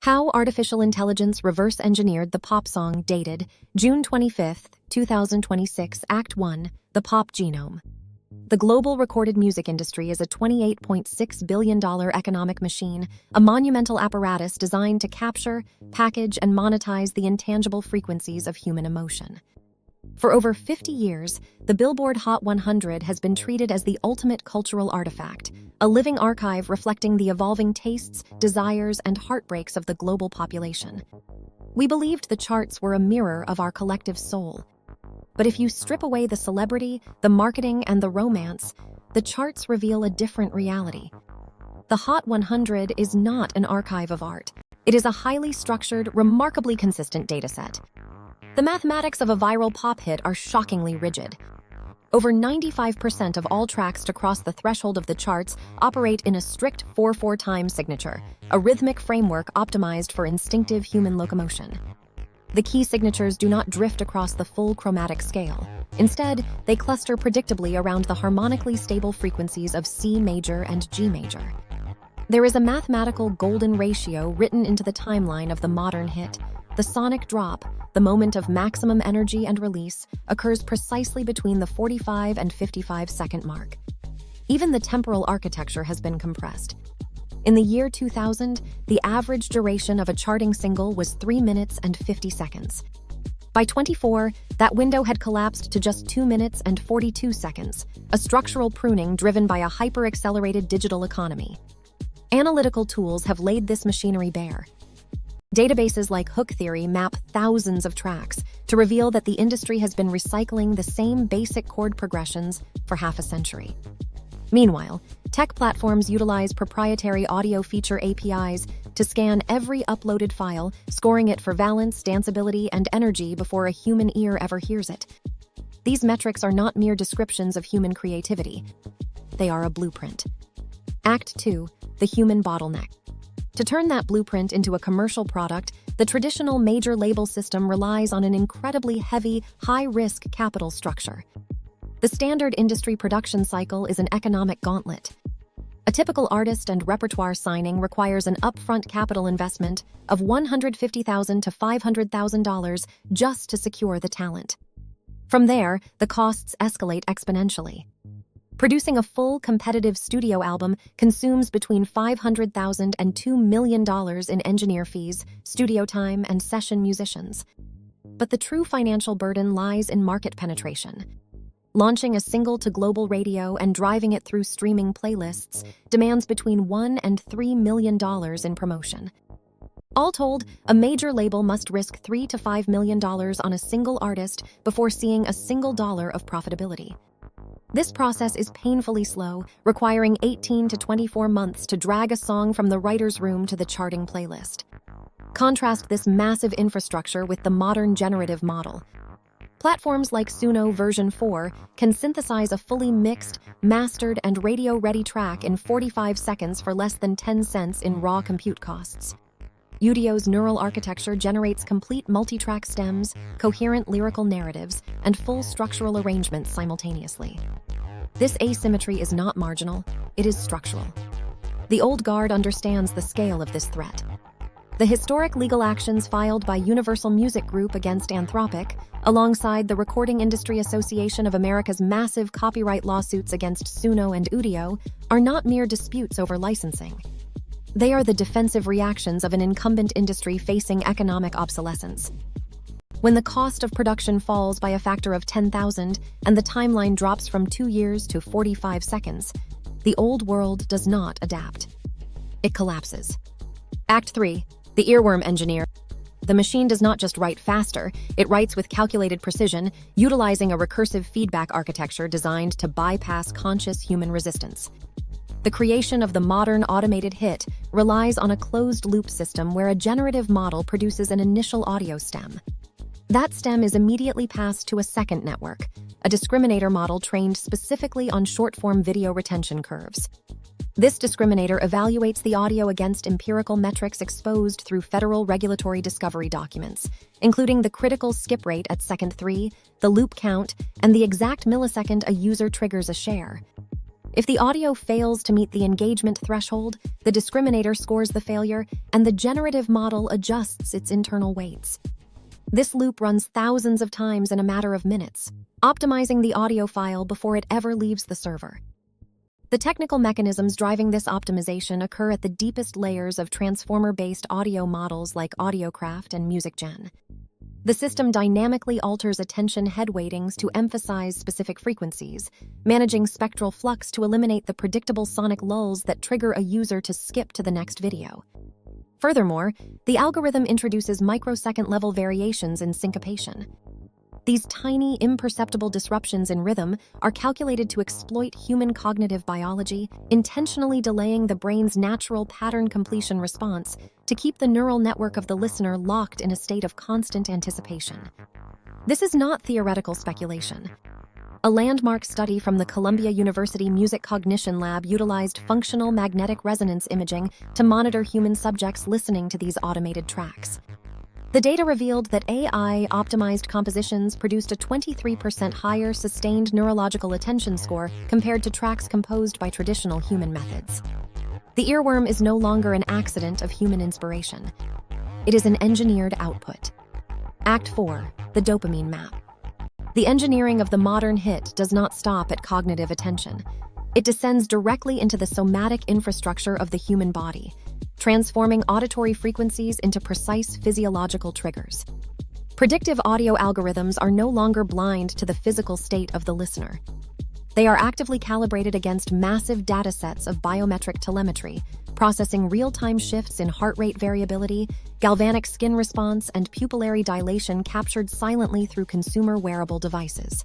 How artificial intelligence reverse-engineered the pop song dated June 25, 2026, Act 1, The Pop Genome. The global recorded music industry is a $28.6 billion economic machine, a monumental apparatus designed to capture, package, and monetize the intangible frequencies of human emotion. For over 50 years, the Billboard Hot 100 has been treated as the ultimate cultural artifact, a living archive reflecting the evolving tastes, desires, and heartbreaks of the global population. We believed the charts were a mirror of our collective soul. But if you strip away the celebrity, the marketing, and the romance, the charts reveal a different reality. The Hot 100 is not an archive of art. It is a highly structured, remarkably consistent dataset. The mathematics of a viral pop hit are shockingly rigid. Over 95% of all tracks to cross the threshold of the charts operate in a strict 4/4 time signature, a rhythmic framework optimized for instinctive human locomotion. The key signatures do not drift across the full chromatic scale. Instead, they cluster predictably around the harmonically stable frequencies of C major and G major. There is a mathematical golden ratio written into the timeline of the modern hit. The sonic drop, the moment of maximum energy and release, occurs precisely between the 45 and 55-second mark. Even the temporal architecture has been compressed. In the year 2000, the average duration of a charting single was 3 minutes and 50 seconds. By 2024, that window had collapsed to just 2 minutes and 42 seconds, a structural pruning driven by a hyper-accelerated digital economy. Analytical tools have laid this machinery bare. Databases like Hook Theory map thousands of tracks to reveal that the industry has been recycling the same basic chord progressions for half a century. Meanwhile, tech platforms utilize proprietary audio feature APIs to scan every uploaded file, scoring it for valence, danceability, and energy before a human ear ever hears it. These metrics are not mere descriptions of human creativity. They are a blueprint. Act 2, the human bottleneck. To turn that blueprint into a commercial product, the traditional major label system relies on an incredibly heavy, high-risk capital structure. The standard industry production cycle is an economic gauntlet. A typical artist and repertoire signing requires an upfront capital investment of $150,000 to $500,000 just to secure the talent. From there, the costs escalate exponentially. Producing a full competitive studio album consumes between $500,000 and $2 million in engineer fees, studio time, and session musicians. But the true financial burden lies in market penetration. Launching a single to global radio and driving it through streaming playlists demands between $1 and $3 million in promotion. All told, a major label must risk $3 to $5 million on a single artist before seeing a single dollar of profitability. This process is painfully slow, requiring 18 to 24 months to drag a song from the writer's room to the charting playlist. Contrast this massive infrastructure with the modern generative model. Platforms like Suno version 4 can synthesize a fully mixed, mastered, and radio-ready track in 45 seconds for less than 10 cents in raw compute costs. Udio's neural architecture generates complete multi-track stems, coherent lyrical narratives, and full structural arrangements simultaneously. This asymmetry is not marginal, it is structural. The old guard understands the scale of this threat. The historic legal actions filed by Universal Music Group against Anthropic, alongside the Recording Industry Association of America's massive copyright lawsuits against Suno and Udio, are not mere disputes over licensing. They are the defensive reactions of an incumbent industry facing economic obsolescence. When the cost of production falls by a factor of 10,000 and the timeline drops from 2 years to 45 seconds, the old world does not adapt. It collapses. Act 3, the earworm engineer. The machine does not just write faster, it writes with calculated precision, utilizing a recursive feedback architecture designed to bypass conscious human resistance. The creation of the modern automated hit relies on a closed-loop system where a generative model produces an initial audio stem. That stem is immediately passed to a second network, a discriminator model trained specifically on short-form video retention curves. This discriminator evaluates the audio against empirical metrics exposed through federal regulatory discovery documents, including the critical skip rate at second 3, the loop count, and the exact millisecond a user triggers a share. If the audio fails to meet the engagement threshold, the discriminator scores the failure, and the generative model adjusts its internal weights. This loop runs thousands of times in a matter of minutes, optimizing the audio file before it ever leaves the server. The technical mechanisms driving this optimization occur at the deepest layers of transformer-based audio models like AudioCraft and MusicGen. The system dynamically alters attention head weightings to emphasize specific frequencies, managing spectral flux to eliminate the predictable sonic lulls that trigger a user to skip to the next video. Furthermore, the algorithm introduces microsecond-level variations in syncopation. These tiny, imperceptible disruptions in rhythm are calculated to exploit human cognitive biology, intentionally delaying the brain's natural pattern completion response to keep the neural network of the listener locked in a state of constant anticipation. This is not theoretical speculation. A landmark study from the Columbia University Music Cognition Lab utilized functional magnetic resonance imaging to monitor human subjects listening to these automated tracks. The data revealed that AI-optimized compositions produced a 23% higher sustained neurological attention score compared to tracks composed by traditional human methods. The earworm is no longer an accident of human inspiration. It is an engineered output. Act 4, the dopamine map. The engineering of the modern hit does not stop at cognitive attention. It descends directly into the somatic infrastructure of the human body, transforming auditory frequencies into precise physiological triggers. Predictive audio algorithms are no longer blind to the physical state of the listener. They are actively calibrated against massive datasets of biometric telemetry, processing real-time shifts in heart rate variability, galvanic skin response, and pupillary dilation captured silently through consumer wearable devices.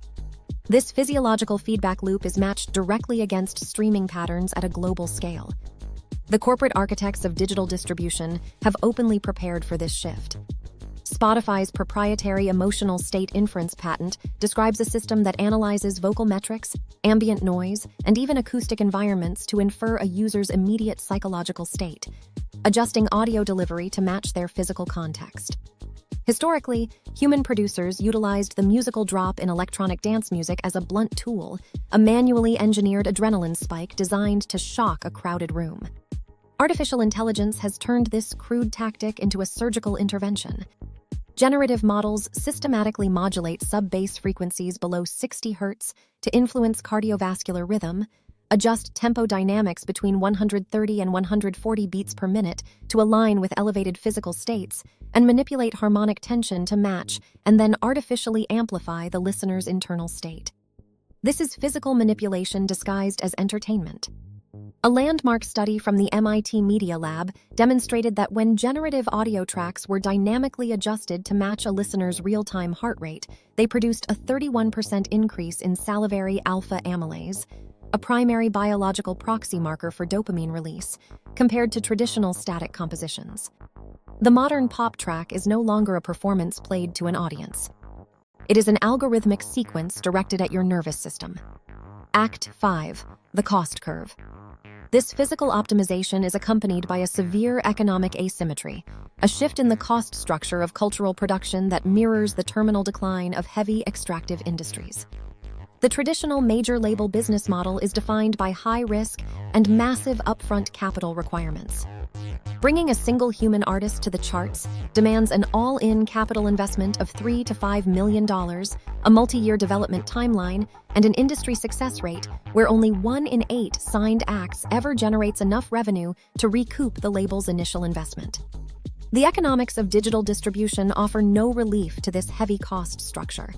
This physiological feedback loop is matched directly against streaming patterns at a global scale. The corporate architects of digital distribution have openly prepared for this shift. Spotify's proprietary emotional state inference patent describes a system that analyzes vocal metrics, ambient noise, and even acoustic environments to infer a user's immediate psychological state, adjusting audio delivery to match their physical context. Historically, human producers utilized the musical drop in electronic dance music as a blunt tool, a manually engineered adrenaline spike designed to shock a crowded room. Artificial intelligence has turned this crude tactic into a surgical intervention. Generative models systematically modulate sub-bass frequencies below 60 Hz to influence cardiovascular rhythm, adjust tempo dynamics between 130 and 140 beats per minute to align with elevated physical states, and manipulate harmonic tension to match and then artificially amplify the listener's internal state. This is physical manipulation disguised as entertainment. A landmark study from the MIT Media Lab demonstrated that when generative audio tracks were dynamically adjusted to match a listener's real-time heart rate, they produced a 31% increase in salivary alpha amylase, a primary biological proxy marker for dopamine release, compared to traditional static compositions. The modern pop track is no longer a performance played to an audience. It is an algorithmic sequence directed at your nervous system. Act 5, the cost curve. This physical optimization is accompanied by a severe economic asymmetry, a shift in the cost structure of cultural production that mirrors the terminal decline of heavy extractive industries. The traditional major label business model is defined by high risk and massive upfront capital requirements. Bringing a single human artist to the charts demands an all-in capital investment of $3 to $5 million, a multi-year development timeline, and an industry success rate where only 1 in 8 signed acts ever generates enough revenue to recoup the label's initial investment. The economics of digital distribution offer no relief to this heavy cost structure.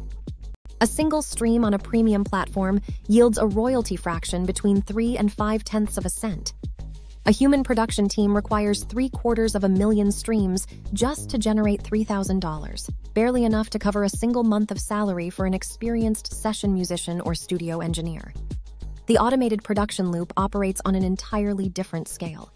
A single stream on a premium platform yields a royalty fraction between 3 and 5/10 of a cent. A human production team requires 750,000 streams just to generate $3,000, barely enough to cover a single month of salary for an experienced session musician or studio engineer. The automated production loop operates on an entirely different scale.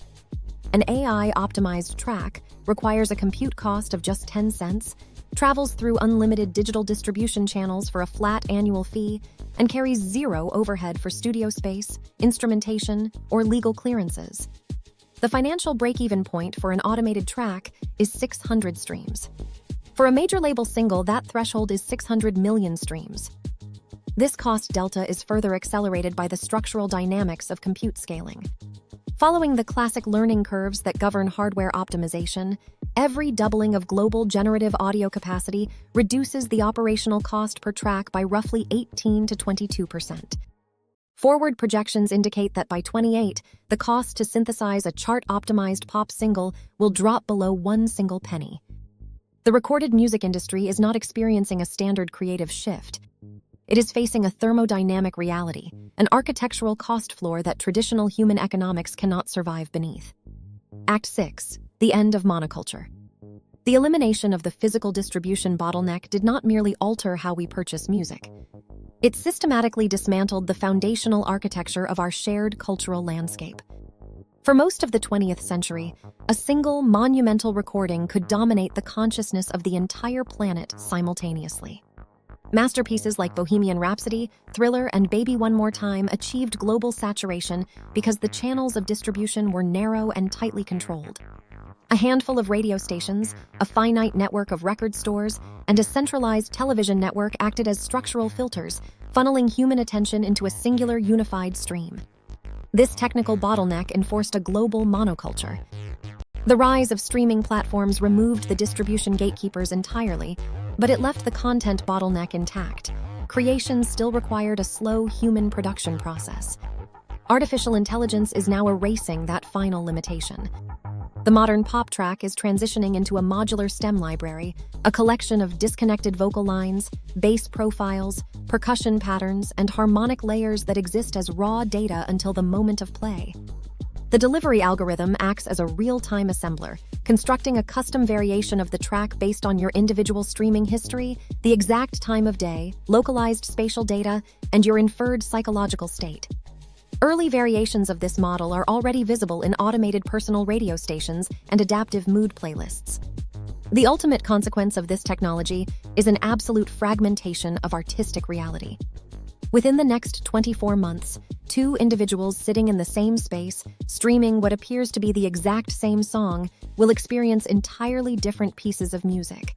An AI-optimized track requires a compute cost of just 10 cents, travels through unlimited digital distribution channels for a flat annual fee, and carries zero overhead for studio space, instrumentation, or legal clearances. The financial break-even point for an automated track is 600 streams. For a major label single, that threshold is 600 million streams. This cost delta is further accelerated by the structural dynamics of compute scaling. Following the classic learning curves that govern hardware optimization, every doubling of global generative audio capacity reduces the operational cost per track by roughly 18 to 22%. Forward projections indicate that by 2028, the cost to synthesize a chart-optimized pop single will drop below 1 single penny. The recorded music industry is not experiencing a standard creative shift. It is facing a thermodynamic reality, an architectural cost floor that traditional human economics cannot survive beneath. Act 6. The end of monoculture. The elimination of the physical distribution bottleneck did not merely alter how we purchase music. It systematically dismantled the foundational architecture of our shared cultural landscape. For most of the 20th century, a single monumental recording could dominate the consciousness of the entire planet simultaneously. Masterpieces like Bohemian Rhapsody, Thriller, and Baby One More Time achieved global saturation because the channels of distribution were narrow and tightly controlled. A handful of radio stations, a finite network of record stores, and a centralized television network acted as structural filters, funneling human attention into a singular unified stream. This technical bottleneck enforced a global monoculture. The rise of streaming platforms removed the distribution gatekeepers entirely, but it left the content bottleneck intact. Creation still required a slow human production process. Artificial intelligence is now erasing that final limitation. The modern pop track is transitioning into a modular stem library, a collection of disconnected vocal lines, bass profiles, percussion patterns, and harmonic layers that exist as raw data until the moment of play. The delivery algorithm acts as a real-time assembler, constructing a custom variation of the track based on your individual streaming history, the exact time of day, localized spatial data, and your inferred psychological state. Early variations of this model are already visible in automated personal radio stations and adaptive mood playlists. The ultimate consequence of this technology is an absolute fragmentation of artistic reality. Within the next 24 months, two individuals sitting in the same space, streaming what appears to be the exact same song, will experience entirely different pieces of music.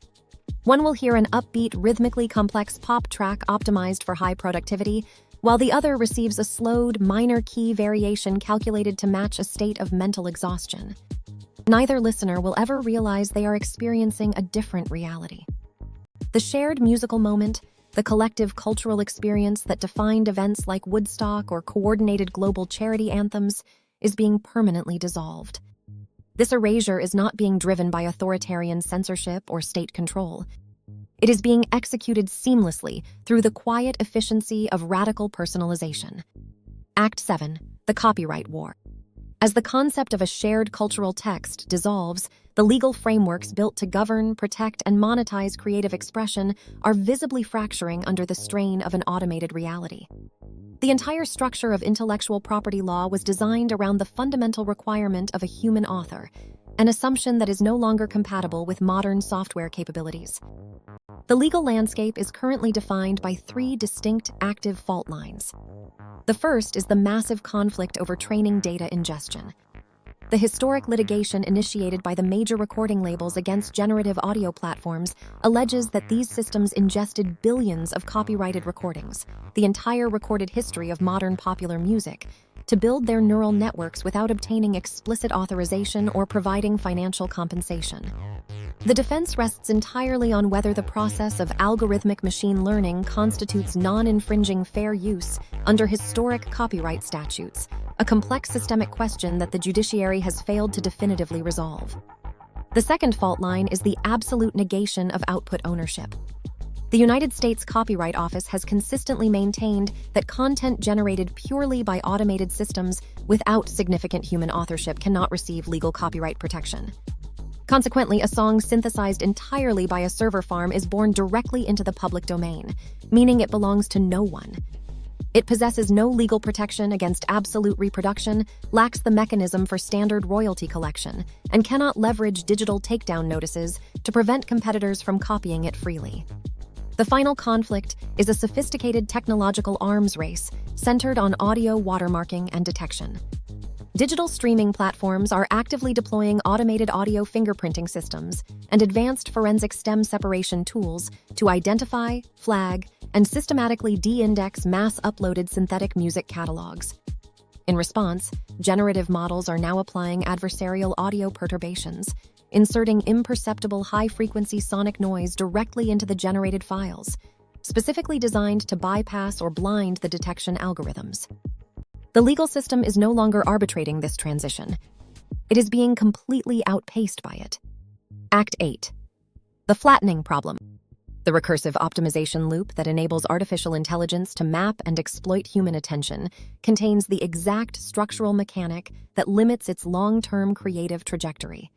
One will hear an upbeat, rhythmically complex pop track optimized for high productivity, while the other receives a slowed, minor key variation calculated to match a state of mental exhaustion. Neither listener will ever realize they are experiencing a different reality. The shared musical moment, the collective cultural experience that defined events like Woodstock or coordinated global charity anthems, is being permanently dissolved. This erasure is not being driven by authoritarian censorship or state control. It is being executed seamlessly through the quiet efficiency of radical personalization. Act 7. The Copyright War. As the concept of a shared cultural text dissolves, the legal frameworks built to govern, protect, and monetize creative expression are visibly fracturing under the strain of an automated reality. The entire structure of intellectual property law was designed around the fundamental requirement of a human author, an assumption that is no longer compatible with modern software capabilities. The legal landscape is currently defined by three distinct active fault lines. The first is the massive conflict over training data ingestion. The historic litigation initiated by the major recording labels against generative audio platforms alleges that these systems ingested billions of copyrighted recordings, the entire recorded history of modern popular music, to build their neural networks without obtaining explicit authorization or providing financial compensation. The defense rests entirely on whether the process of algorithmic machine learning constitutes non-infringing fair use under historic copyright statutes, a complex systemic question that the judiciary has failed to definitively resolve. The second fault line is the absolute negation of output ownership. The United States Copyright Office has consistently maintained that content generated purely by automated systems without significant human authorship cannot receive legal copyright protection. Consequently, a song synthesized entirely by a server farm is born directly into the public domain, meaning it belongs to no one. It possesses no legal protection against absolute reproduction, lacks the mechanism for standard royalty collection, and cannot leverage digital takedown notices to prevent competitors from copying it freely. The final conflict is a sophisticated technological arms race centered on audio watermarking and detection. Digital streaming platforms are actively deploying automated audio fingerprinting systems and advanced forensic stem separation tools to identify, flag, and systematically de-index mass-uploaded synthetic music catalogs. In response, generative models are now applying adversarial audio perturbations, inserting imperceptible high-frequency sonic noise directly into the generated files, specifically designed to bypass or blind the detection algorithms. The legal system is no longer arbitrating this transition. It is being completely outpaced by it. Act 8. The flattening problem. The recursive optimization loop that enables artificial intelligence to map and exploit human attention contains the exact structural mechanic that limits its long-term creative trajectory.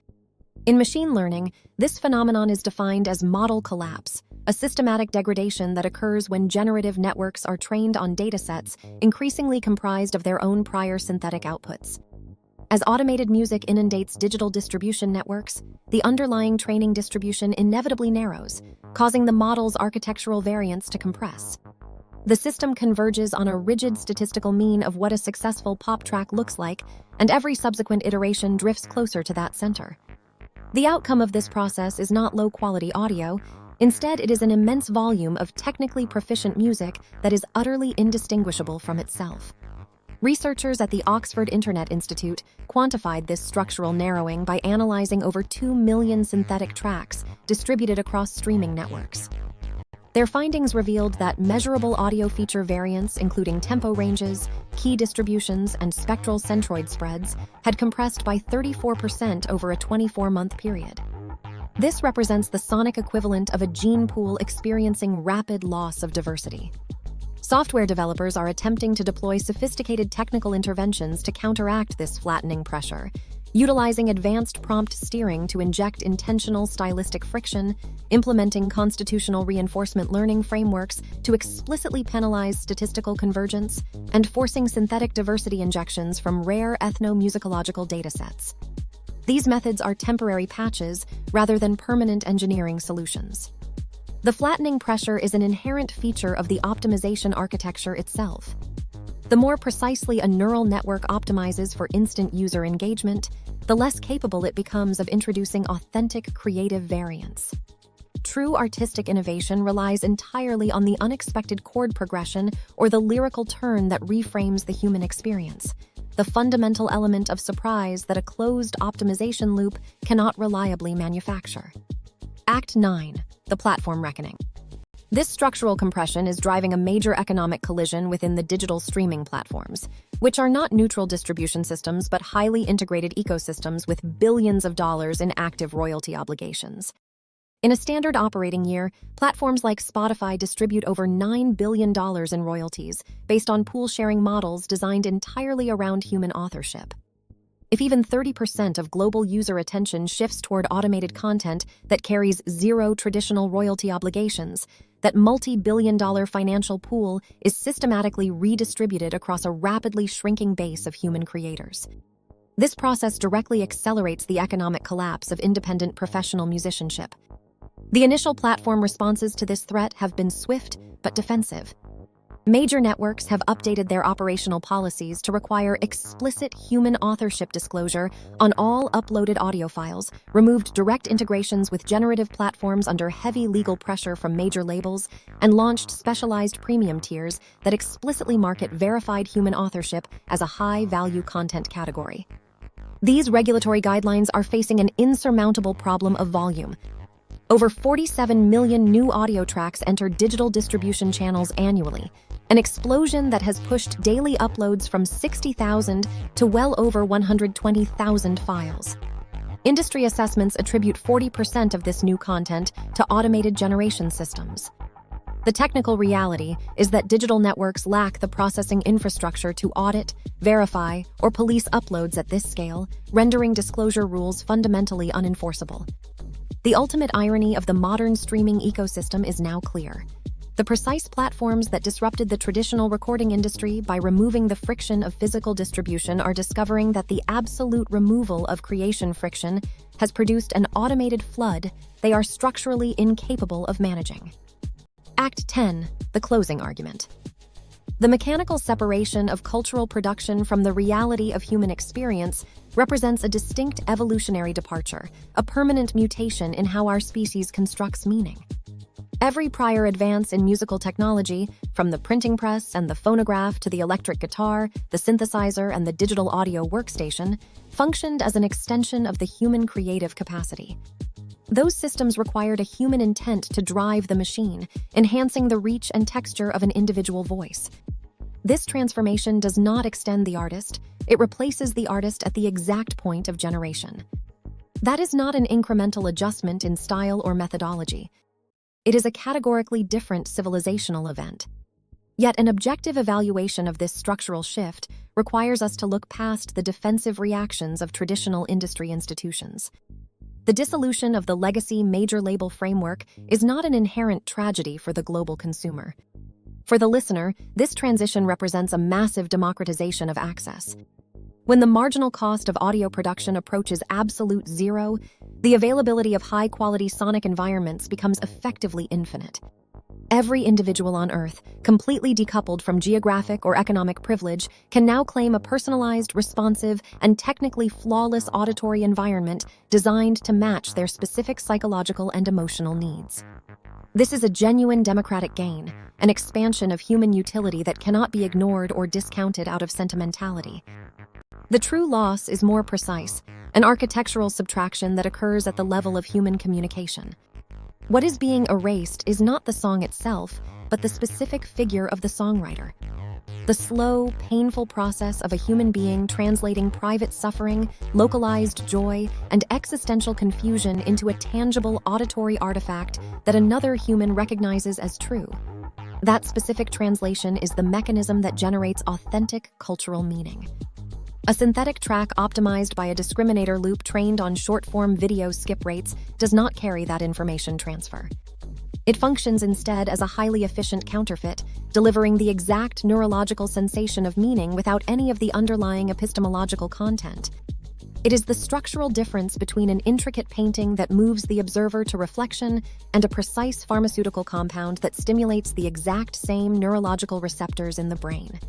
In machine learning, this phenomenon is defined as model collapse, a systematic degradation that occurs when generative networks are trained on datasets increasingly comprised of their own prior synthetic outputs. As automated music inundates digital distribution networks, the underlying training distribution inevitably narrows, causing the model's architectural variance to compress. The system converges on a rigid statistical mean of what a successful pop track looks like, and every subsequent iteration drifts closer to that center. The outcome of this process is not low-quality audio. Instead, it is an immense volume of technically proficient music that is utterly indistinguishable from itself. Researchers at the Oxford Internet Institute quantified this structural narrowing by analyzing over 2 million synthetic tracks distributed across streaming networks. Their findings revealed that measurable audio feature variance, including tempo ranges, key distributions, and spectral centroid spreads, had compressed by 34% over a 24-month period. This represents the sonic equivalent of a gene pool experiencing rapid loss of diversity. Software developers are attempting to deploy sophisticated technical interventions to counteract this flattening pressure, utilizing advanced prompt steering to inject intentional stylistic friction, implementing constitutional reinforcement learning frameworks to explicitly penalize statistical convergence, and forcing synthetic diversity injections from rare ethnomusicological datasets. These methods are temporary patches rather than permanent engineering solutions. The flattening pressure is an inherent feature of the optimization architecture itself. The more precisely a neural network optimizes for instant user engagement, the less capable it becomes of introducing authentic creative variance. True artistic innovation relies entirely on the unexpected chord progression or the lyrical turn that reframes the human experience, the fundamental element of surprise that a closed optimization loop cannot reliably manufacture. Act 9. The platform reckoning. This structural compression is driving a major economic collision within the digital streaming platforms, which are not neutral distribution systems but highly integrated ecosystems with billions of dollars in active royalty obligations. In a standard operating year, platforms like Spotify distribute over $9 billion in royalties based on pool-sharing models designed entirely around human authorship. If even 30% of global user attention shifts toward automated content that carries zero traditional royalty obligations, that multi-billion-dollar financial pool is systematically redistributed across a rapidly shrinking base of human creators. This process directly accelerates the economic collapse of independent professional musicianship. The initial platform responses to this threat have been swift but defensive. Major networks have updated their operational policies to require explicit human authorship disclosure on all uploaded audio files, removed direct integrations with generative platforms under heavy legal pressure from major labels, and launched specialized premium tiers that explicitly market verified human authorship as a high-value content category. These regulatory guidelines are facing an insurmountable problem of volume. Over 47 million new audio tracks enter digital distribution channels annually, an explosion that has pushed daily uploads from 60,000 to well over 120,000 files. Industry assessments attribute 40% of this new content to automated generation systems. The technical reality is that digital networks lack the processing infrastructure to audit, verify, or police uploads at this scale, rendering disclosure rules fundamentally unenforceable. The ultimate irony of the modern streaming ecosystem is now clear. The precise platforms that disrupted the traditional recording industry by removing the friction of physical distribution are discovering that the absolute removal of creation friction has produced an automated flood they are structurally incapable of managing. Act 10. The closing argument. The mechanical separation of cultural production from the reality of human experience represents a distinct evolutionary departure, a permanent mutation in how our species constructs meaning. Every prior advance in musical technology, from the printing press and the phonograph to the electric guitar, the synthesizer, and the digital audio workstation, functioned as an extension of the human creative capacity. Those systems required a human intent to drive the machine, enhancing the reach and texture of an individual voice. This transformation does not extend the artist, it replaces the artist at the exact point of generation. That is not an incremental adjustment in style or methodology. It is a categorically different civilizational event. Yet an objective evaluation of this structural shift requires us to look past the defensive reactions of traditional industry institutions. The dissolution of the legacy major label framework is not an inherent tragedy for the global consumer. For the listener, this transition represents a massive democratization of access. When the marginal cost of audio production approaches absolute zero, the availability of high-quality sonic environments becomes effectively infinite. Every individual on Earth, completely decoupled from geographic or economic privilege, can now claim a personalized, responsive, and technically flawless auditory environment designed to match their specific psychological and emotional needs. This is a genuine democratic gain, an expansion of human utility that cannot be ignored or discounted out of sentimentality. The true loss is more precise, an architectural subtraction that occurs at the level of human communication. What is being erased is not the song itself, but the specific figure of the songwriter. The slow, painful process of a human being translating private suffering, localized joy, and existential confusion into a tangible auditory artifact that another human recognizes as true. That specific translation is the mechanism that generates authentic cultural meaning. A synthetic track optimized by a discriminator loop trained on short-form video skip rates does not carry that information transfer. It functions instead as a highly efficient counterfeit, delivering the exact neurological sensation of meaning without any of the underlying epistemological content. It is the structural difference between an intricate painting that moves the observer to reflection and a precise pharmaceutical compound that stimulates the exact same neurological receptors in the brain.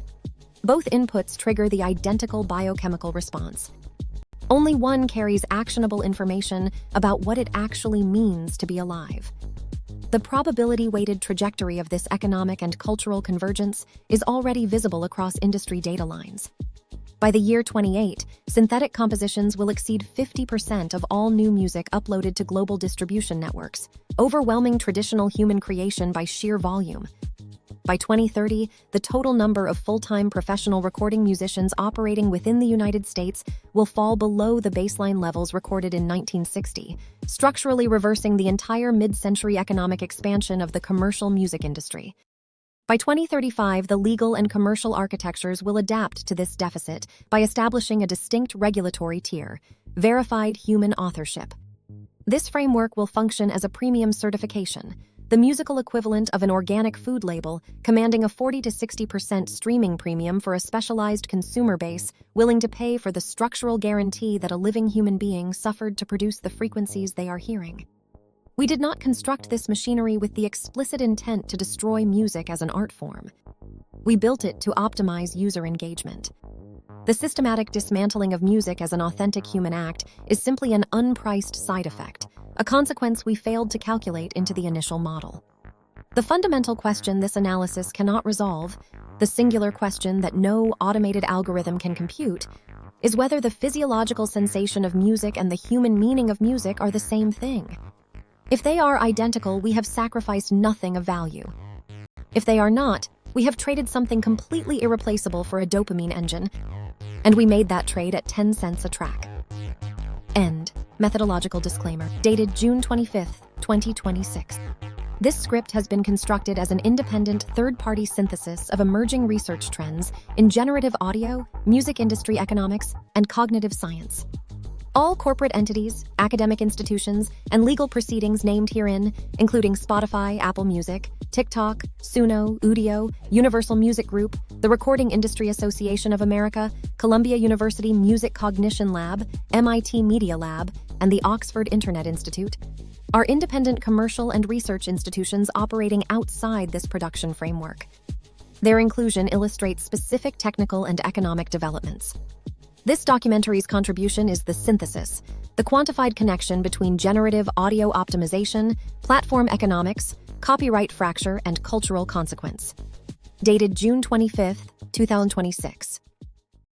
Both inputs trigger the identical biochemical response. Only one carries actionable information about what it actually means to be alive. The probability-weighted trajectory of this economic and cultural convergence is already visible across industry data lines. By the year 2028, synthetic compositions will exceed 50% of all new music uploaded to global distribution networks, overwhelming traditional human creation by sheer volume. By 2030, the total number of full-time professional recording musicians operating within the United States will fall below the baseline levels recorded in 1960, structurally reversing the entire mid-century economic expansion of the commercial music industry. By 2035, the legal and commercial architectures will adapt to this deficit by establishing a distinct regulatory tier, verified human authorship. This framework will function as a premium certification, the musical equivalent of an organic food label, commanding a 40 to 60% streaming premium for a specialized consumer base willing to pay for the structural guarantee that a living human being suffered to produce the frequencies they are hearing. We did not construct this machinery with the explicit intent to destroy music as an art form. We built it to optimize user engagement. The systematic dismantling of music as an authentic human act is simply an unpriced side effect, a consequence we failed to calculate into the initial model. The fundamental question this analysis cannot resolve, the singular question that no automated algorithm can compute, is whether the physiological sensation of music and the human meaning of music are the same thing. If they are identical, we have sacrificed nothing of value. If they are not, we have traded something completely irreplaceable for a dopamine engine, and we made that trade at 10 cents a track. End. Methodological disclaimer. Dated June 25th, 2026. This script has been constructed as an independent third-party synthesis of emerging research trends in generative audio, music industry economics, and cognitive science. All corporate entities, academic institutions, and legal proceedings named herein, including Spotify, Apple Music, TikTok, Suno, Udio, Universal Music Group, the Recording Industry Association of America, Columbia University Music Cognition Lab, MIT Media Lab, and the Oxford Internet Institute, are independent commercial and research institutions operating outside this production framework. Their inclusion illustrates specific technical and economic developments. This documentary's contribution is the synthesis, the quantified connection between generative audio optimization, platform economics, copyright fracture, and cultural consequence. Dated June 25, 2026.